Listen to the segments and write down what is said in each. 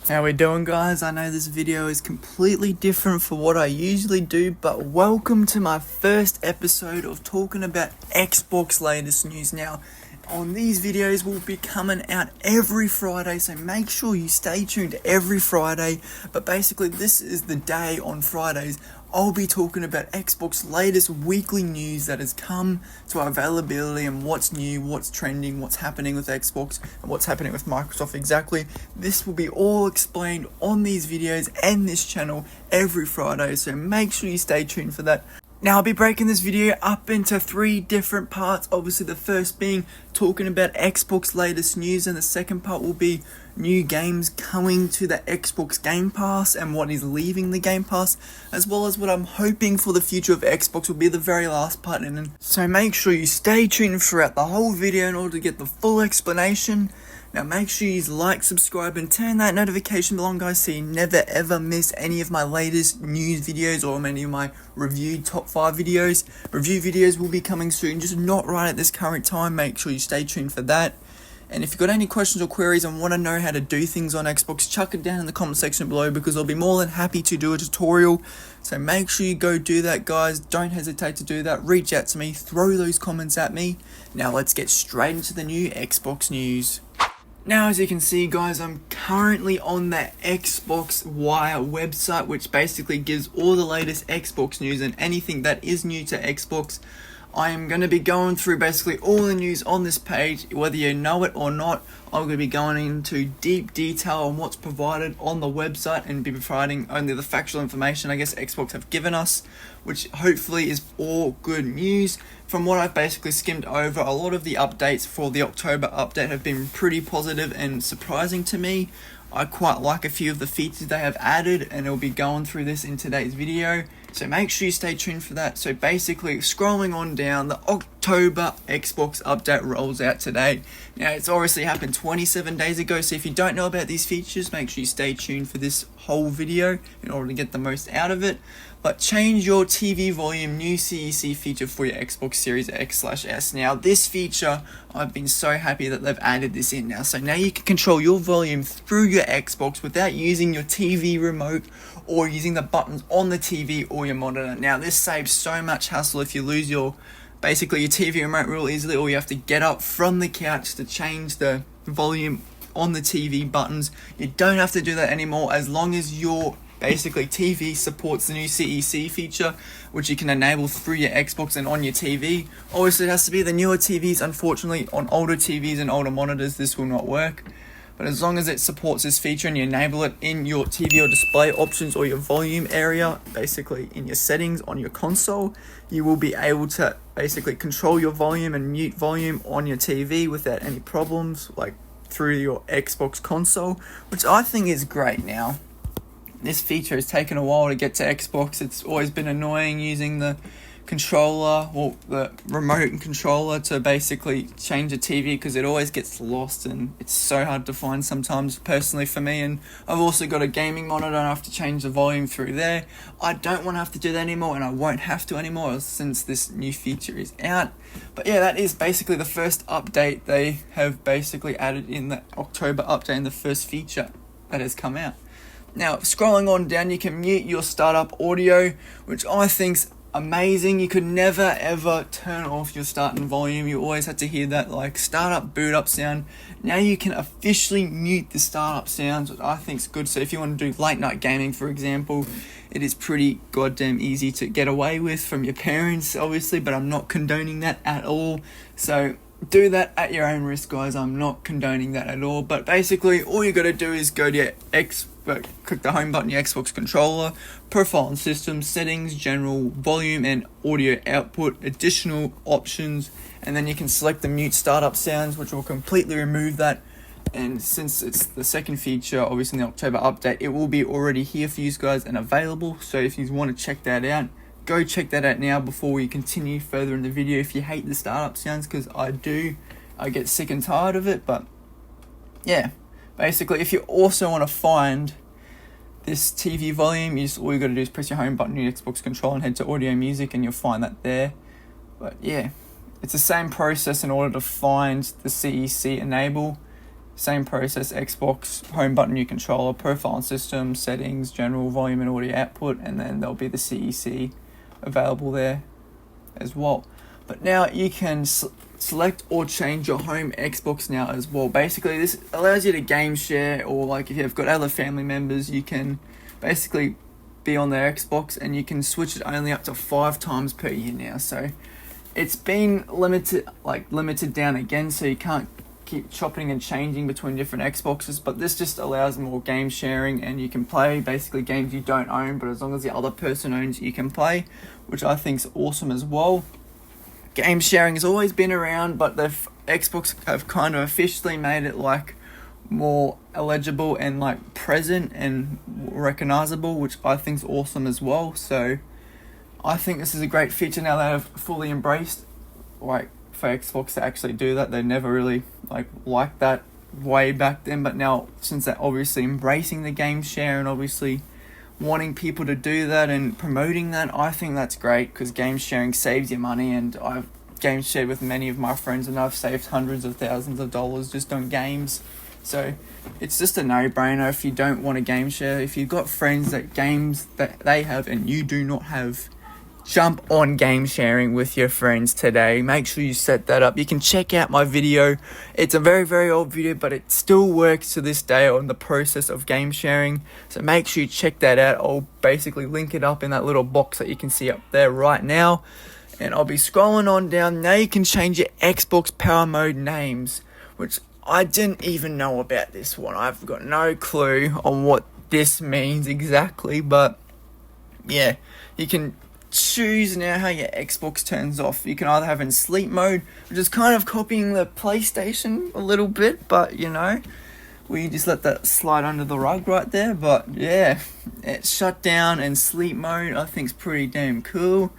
How we doing, guys? I know this video is completely different for what I usually do, but welcome to my first episode of talking about Xbox latest news. Now, on these videos will be coming out every Friday, so make sure you stay tuned every Friday. But basically, this is the day on Fridays I'll be talking about Xbox latest weekly news that has come to our availability and what's new, what's trending, what's happening with Xbox and what's happening with Microsoft exactly. This will be all explained on these videos and this channel every Friday, so make sure you stay tuned for that. Now, I'll be breaking this video up into 3 different parts. Obviously, the first being talking about Xbox latest news, and the second part will be new games coming to the Xbox Gamepass and what is leaving the Gamepass, as well as what I'm hoping for the future of Xbox will be the very last part. And so make sure you stay tuned throughout the whole video in order to get the full explanation. Now make sure you like, subscribe and turn that notification bell on, guys, so you never ever miss any of my latest news videos or any of my reviewed top 5 videos. Review videos will be coming soon, just not right at this current time. Make sure you stay tuned for that. And if you've got any questions or queries and want to know how to do things on Xbox, chuck it down in the comment section below, because I'll be more than happy to do a tutorial. So make sure you go do that, guys. Don't hesitate to do that. Reach out to me, throw those comments at me. Now let's get straight into the new Xbox news. Now, as you can see, guys, I'm currently on the Xbox Wire website, which basically gives all the latest Xbox news and anything that is new to Xbox. I am going to be going through basically all the news on this page, whether you know it or not. I'm going to be going into deep detail on what's provided on the website and be providing only the factual information I guess Xbox have given us, which hopefully is all good news. From what I've basically skimmed over, a lot of the updates for the October update have been pretty positive and surprising to me. I quite like a few of the features they have added, and I'll be going through this in today's video, so make sure you stay tuned for that. So basically, scrolling on down, the October Xbox update rolls out today. Now, it's obviously happened 27 days ago, so if you don't know about these features, make sure you stay tuned for this whole video in order to get the most out of it. But change your TV volume, new CEC feature for your Xbox Series X/S. Now, this feature, I've been so happy that they've added this in now. So now you can control your volume through your Xbox without using your TV remote or using the buttons on the TV or your monitor. Now, this saves so much hassle if you lose your TV remote real easily, or you have to get up from the couch to change the volume on the TV buttons. You don't have to do that anymore, as long as your TV supports the new CEC feature, which you can enable through your Xbox and on your TV. Obviously, it has to be the newer TVs. Unfortunately, on older TVs and older monitors, this will not work. But as long as it supports this feature and you enable it in your TV or display options or your volume area, basically in your settings on your console, you will be able to basically control your volume and mute volume on your TV without any problems, like through your Xbox console, which I think is great now. This feature has taken a while to get to Xbox. It's always been annoying using the controller or the remote and controller to basically change the TV, because it always gets lost and it's so hard to find sometimes, personally for me. And I've also got a gaming monitor and I have to change the volume through there. I don't want to have to do that anymore, and I won't have to anymore since this new feature is out. But yeah, that is basically the first update they have basically added in the October update, and the first feature that has come out. Now, scrolling on down, you can mute your startup audio, which I think's amazing. You could never ever turn off your starting volume. You always had to hear that like startup boot up sound. Now you can officially mute the startup sounds, which I think's good. So if you want to do late night gaming, for example, it is pretty goddamn easy to get away with from your parents, obviously, but I'm not condoning that at all. So do that at your own risk, guys. I'm not condoning that at all. But basically, all you got to do is go to your click the home button, your Xbox controller, profile and system, settings, general, volume and audio output, additional options, and then you can select the mute startup sounds, which will completely remove that. And since it's the second feature, obviously in the October update, it will be already here for you guys and available. So if you want to check that out, go check that out now before we continue further in the video. If you hate the startup sounds, because I do, I get sick and tired of it. But yeah, basically, if you also want to find this TV volume, all you got to do is press your home button, your Xbox controller, and head to audio music, and you'll find that there. But yeah, it's the same process in order to find the CEC enable. same process, Xbox, home button, new controller, profile and system, settings, general, volume and audio output, and then there'll be the CEC available there as well. But now you can select or change your home Xbox now as well. Basically, this allows you to game share, or like if you've got other family members, you can basically be on their Xbox and you can switch it only up to 5 times per year now. So it's been limited down again, so you can't keep chopping and changing between different Xboxes, but this just allows more game sharing, and you can play basically games you don't own, but as long as the other person owns, you can play, which I think is awesome as well. Game sharing has always been around, but the Xbox have kind of officially made it like more eligible and like present and recognizable, which I think is awesome as well. So I think this is a great feature now that I've fully embraced, like for Xbox to actually do that. They never really liked that way back then, but now since they're obviously embracing the game share and obviously wanting people to do that and promoting that, I think that's great, because game sharing saves you money, and I've game shared with many of my friends and I've saved hundreds of thousands of dollars just on games. So it's just a no-brainer if you don't want to game share. If you've got friends that games that they have and you do not have, jump on game sharing with your friends today. Make sure you set that up. You can check out my video. It's a very, very old video, but it still works to this day on the process of game sharing. So make sure you check that out. I'll basically link it up in that little box that you can see up there right now. And I'll be scrolling on down. Now you can change your Xbox Power Mode names, which I didn't even know about this one. I've got no clue on what this means exactly, but yeah, you can choose now how your Xbox turns off. You can either have in sleep mode, which is kind of copying the PlayStation a little bit, but you know, we just let that slide under the rug right there. But yeah, it's shut down and sleep mode I think is pretty damn cool.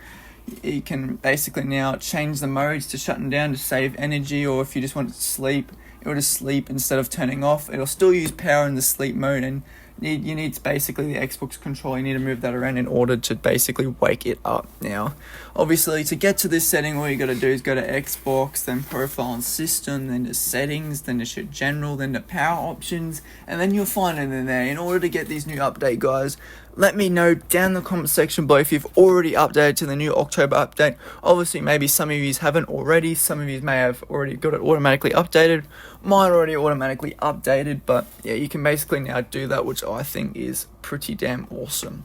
You can basically now change the modes to shutting down to save energy, or if you just want to sleep, it will just sleep instead of turning off. It'll still use power in the sleep mode, and you need basically the Xbox controller. You need to move that around in order to basically wake it up. Now, obviously, to get to this setting, all you got to do is go to Xbox, then profile and system, then to settings, then to general, then to power options, and then you'll find it in there. In order to get these new update, guys, let me know down in the comment section below if you've already updated to the new October update. Obviously, maybe some of you haven't already. Some of you may have already got it automatically updated. Mine already automatically updated, but yeah, you can basically now do that, which I think is pretty damn awesome.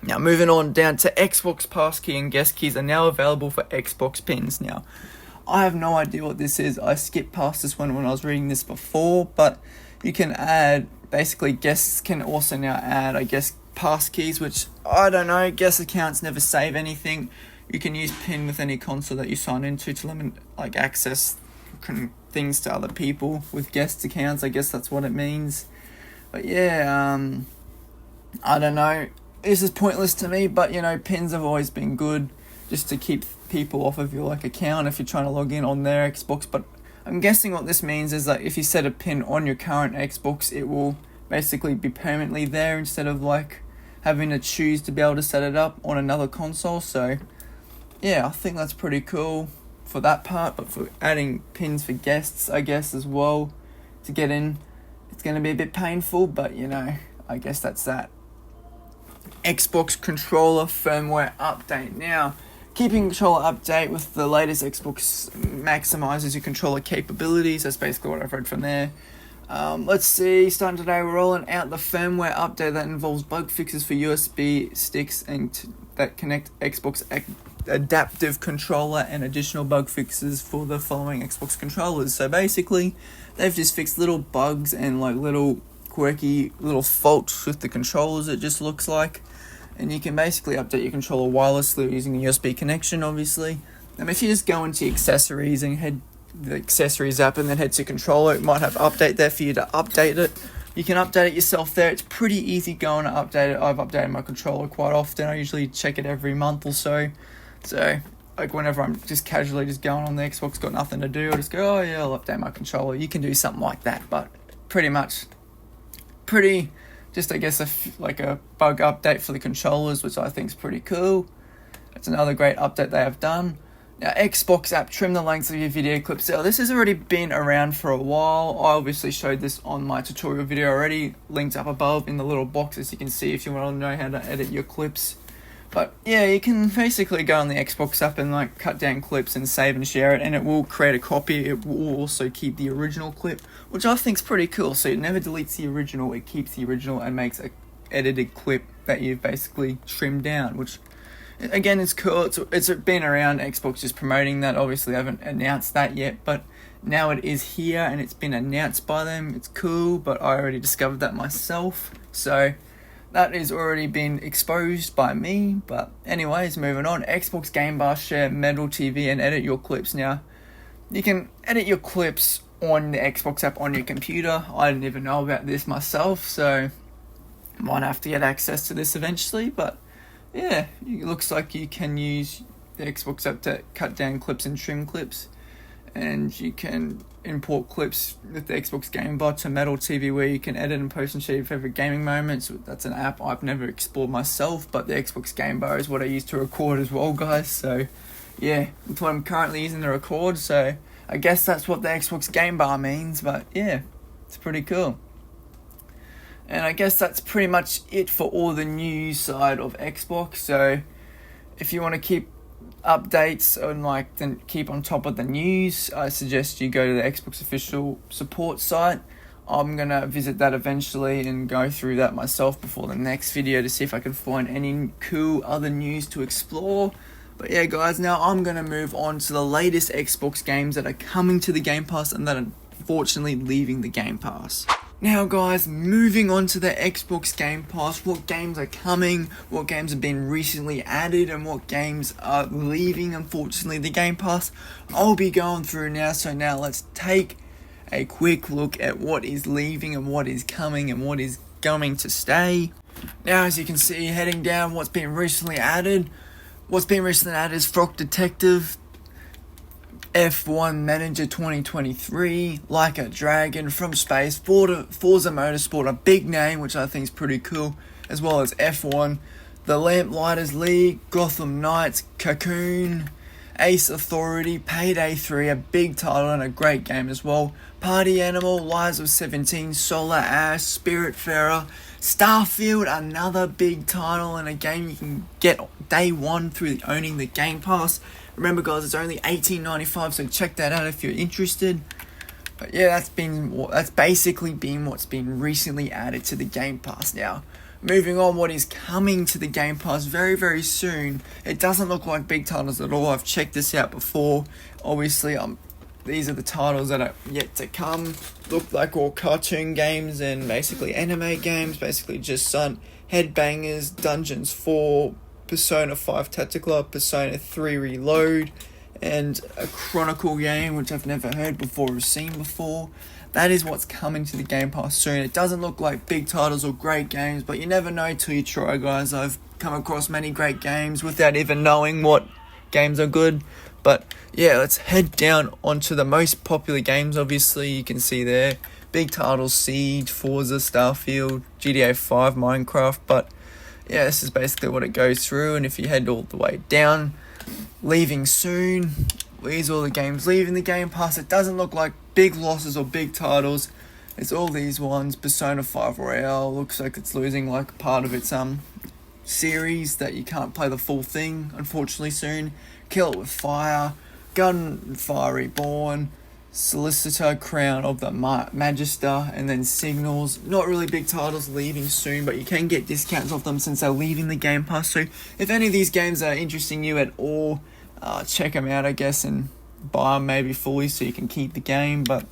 Now, moving on down to Xbox passkey and guest keys are now available for Xbox pins. Now, I have no idea what this is. I skipped past this one when I was reading this before, but you can add, basically guests can also now add, I guess, passkeys, which I don't know, guest accounts never save anything. You can use pin with any console that you sign into to limit access things to other people with guest accounts. I guess that's what it means. But yeah, I don't know, this is pointless to me, but you know, pins have always been good just to keep people off of your account if you're trying to log in on their Xbox. But I'm guessing what this means is that if you set a pin on your current Xbox, it will basically be permanently there instead of having to choose to be able to set it up on another console. So yeah, I think that's pretty cool for that part. But for adding pins for guests, I guess, as well, to get in, it's going to be a bit painful, but you know, I guess that's that. Xbox controller firmware update. Now, keeping controller update with the latest Xbox maximizes your controller capabilities. That's basically what I've read from there. Let's see, starting today, we're rolling out the firmware update that involves bug fixes for USB sticks and that connect Xbox adaptive controller, and additional bug fixes for the following Xbox controllers. So basically, they've just fixed little bugs and little quirky little faults with the controllers, it just looks like. And you can basically update your controller wirelessly using a USB connection, obviously. And if you just go into accessories and head the accessories app and then head to controller, it might have update there for you to update it. You can update it yourself there. It's pretty easy going to update it. I've updated my controller quite often. I usually check it every month or so. So whenever I'm just casually just going on the Xbox, got nothing to do, I just go, oh yeah, I'll update my controller. You can do something like that, but just I guess a bug update for the controllers, which I think is pretty cool. It's another great update they have done. Now, Xbox app, trim the length of your video clips. Now, this has already been around for a while. I obviously showed this on my tutorial video already, linked up above in the little boxes you can see if you want to know how to edit your clips. But yeah, you can basically go on the Xbox app and like cut down clips and save and share it, and it will create a copy. It will also keep the original clip, which I think is pretty cool. So it never deletes the original, it keeps the original and makes a edited clip that you've basically trimmed down, which again, it's cool. It's been around. Xbox is promoting that. Obviously, I haven't announced that yet, but now it is here and it's been announced by them. It's cool, but I already discovered that myself. So that is already been exposed by me. But anyways, moving on. Xbox Gamepass, share Metal TV, and edit your clips. Now, you can edit your clips on the Xbox app on your computer. I didn't even know about this myself, so might have to get access to this eventually, but yeah, it looks like you can use the Xbox app to cut down clips and trim clips, and you can import clips with the Xbox Game Bar to Metal TV, where you can edit and post and share your favorite gaming moments. That's an app I've never explored myself, but the Xbox Game Bar is what I use to record as well, guys. So yeah, that's what I'm currently using to record, so I guess that's what the Xbox Game Bar means, but yeah, it's pretty cool. And I guess that's pretty much it for all the news side of Xbox. So if you want to keep updates and keep on top of the news, I suggest you go to the Xbox official support site. I'm going to visit that eventually and go through that myself before the next video to see if I can find any cool other news to explore. But yeah, guys, now I'm going to move on to the latest Xbox games that are coming to the Game Pass and that are unfortunately leaving the Game Pass. Now guys, moving on to the Xbox Game Pass, what games are coming, what games have been recently added, and what games are leaving, unfortunately, the Game Pass, I'll be going through now. So now let's take a quick look at what is leaving and what is coming and what is going to stay. Now, as you can see, heading down, what's been recently added. What's been recently added is Frog Detective, F1 Manager 2023, Like a Dragon, From Space, Forza Motorsport, a big name which I think is pretty cool, as well as F1, The Lamplighters League, Gotham Knights, Cocoon, Ace Authority, Payday 3, a big title and a great game as well, Party Animal, Lies of 17, Solar Ash, Spiritfarer, Starfield, another big title and a game you can get day one through owning the Game Pass. Remember guys, it's only $18.95, so check that out if you're interested. But yeah, that's basically been what's been recently added to the Game Pass. Now, moving on, what is coming to the Game Pass very, very soon. It doesn't look like big titles at all. I've checked this out before. Obviously, these are the titles that are yet to come. Look like all cartoon games and basically anime games. Basically just Headbangers, Dungeons 4, Persona 5 Tactical, Persona 3 Reload, and a Chronicle game which I've never heard before or seen before. That is what's coming to the Game Pass soon. It doesn't look like big titles or great games, but you never know till you try, guys. I've come across many great games without even knowing what games are good. But yeah, let's head down onto the most popular games. Obviously, you can see there big titles: Siege, Forza, Starfield, GTA 5, Minecraft. But yeah, this is basically what it goes through. And if you head all the way down, leaving soon, these are all the games leaving the Game Pass. It doesn't look like big losses or big titles. It's all these ones. Persona 5 Royale looks like it's losing like part of its series, that you can't play the full thing unfortunately soon. Kill It With Fire, Gunfire Reborn, Solicitor, Crown of the Magister, and then Signals. Not really big titles leaving soon, but you can get discounts off them since they're leaving the Game Pass. So if any of these games are interesting you at all, check them out, I guess, and buy them maybe fully so you can keep the game. But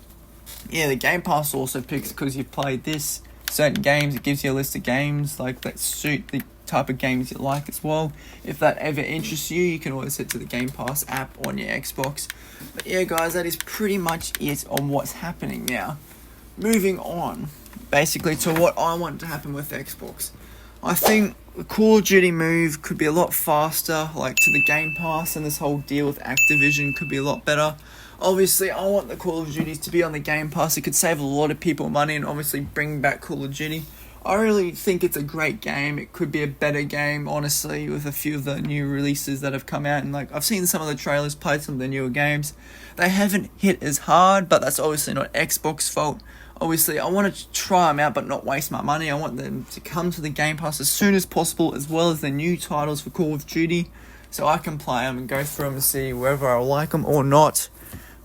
yeah, the Game Pass also picks, because you've played this certain games, it gives you a list of games like that suit the type of games you like as well. If that ever interests you, you can always head to the Game Pass app on your Xbox. But yeah guys, that is pretty much it on what's happening now. Moving on basically to what I want to happen with Xbox. I think the Call of Duty move could be a lot faster, like to the Game Pass, and this whole deal with Activision could be a lot better. Obviously, I want the Call of Duties to be on the Game Pass. It could save a lot of people money and obviously bring back Call of Duty. I really think it's a great game. It could be a better game, honestly, with a few of the new releases that have come out. And like, I've seen some of the trailers, played some of the newer games. They haven't hit as hard, but that's obviously not Xbox's fault. Obviously, I want to try them out, but not waste my money. I want them to come to the Game Pass as soon as possible, as well as the new titles for Call of Duty, so I can play them and go through them and see whether I like them or not.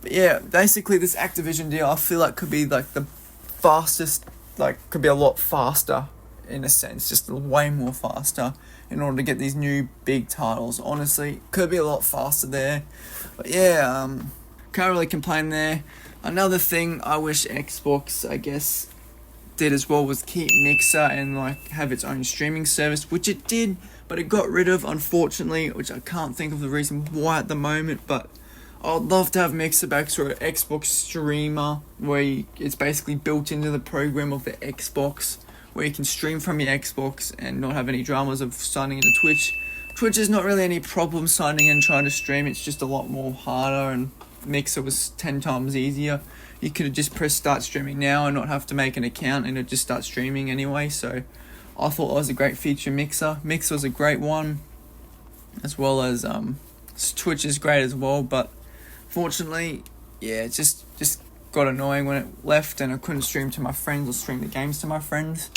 But yeah, basically this Activision deal, I feel like could be like the fastest, like could be a lot faster in a sense, just way more faster in order to get these new big titles. Honestly, could be a lot faster there. But yeah, can't really complain there. Another thing I wish Xbox, I guess, did as well was keep Mixer and like have its own streaming service, which it did, but it got rid of, unfortunately, which I can't think of the reason why at the moment. But I'd love to have Mixer back to an Xbox streamer where it's basically built into the program of the Xbox, where you can stream from your Xbox and not have any dramas of signing into Twitch. Twitch is not really any problem signing in and trying to stream, it's just a lot more harder, and Mixer was 10 times easier. You could have just pressed start streaming now and not have to make an account, and it'd just start streaming anyway. So I thought that was a great feature. Mixer was a great one, as well as Twitch is great as well, but fortunately, yeah, it just got annoying when it left and I couldn't stream to my friends or stream the games to my friends.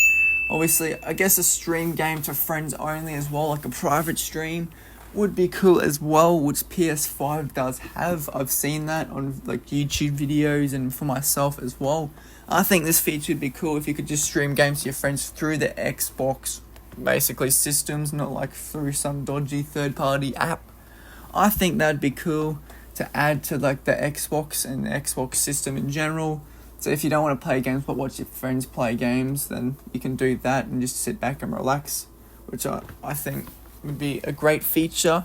Obviously, I guess a stream game to friends only as well, like a private stream, would be cool as well, which PS5 does have. I've seen that on like YouTube videos and for myself as well. I think this feature would be cool if you could just stream games to your friends through the Xbox, basically systems, not like through some dodgy third-party app. I think that'd be cool to add to like the Xbox and the Xbox system in general. So if you don't want to play games but watch your friends play games, then you can do that and just sit back and relax, which I think would be a great feature.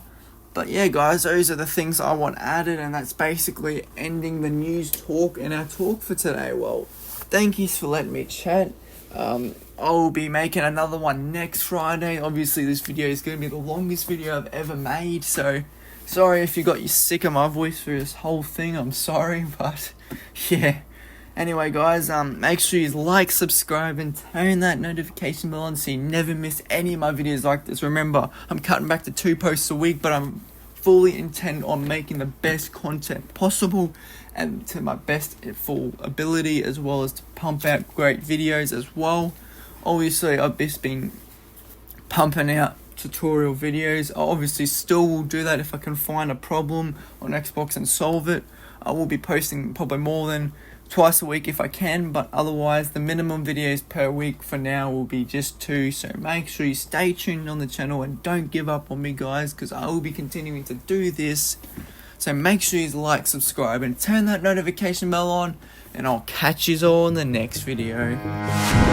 But yeah, guys, those are the things I want added, and that's basically ending the news talk and our talk for today. Well, thank you for letting me chat. I will be making another one next Friday. Obviously, this video is going to be the longest video I've ever made, so sorry if you got sick of my voice for this whole thing. I'm sorry, but yeah. Anyway, guys, make sure you like, subscribe, and turn that notification bell on so you never miss any of my videos like this. Remember, I'm cutting back to 2 posts a week, but I'm fully intent on making the best content possible and to my best full ability, as well as to pump out great videos as well. Obviously, I've just been pumping out tutorial videos. I obviously still will do that if I can find a problem on Xbox and solve it. I will be posting probably more than twice a week if I can, but otherwise the minimum videos per week for now will be just 2. So make sure you stay tuned on the channel and don't give up on me, guys, because I will be continuing to do this. So make sure you like, subscribe, and turn that notification bell on, and I'll catch you all in the next video.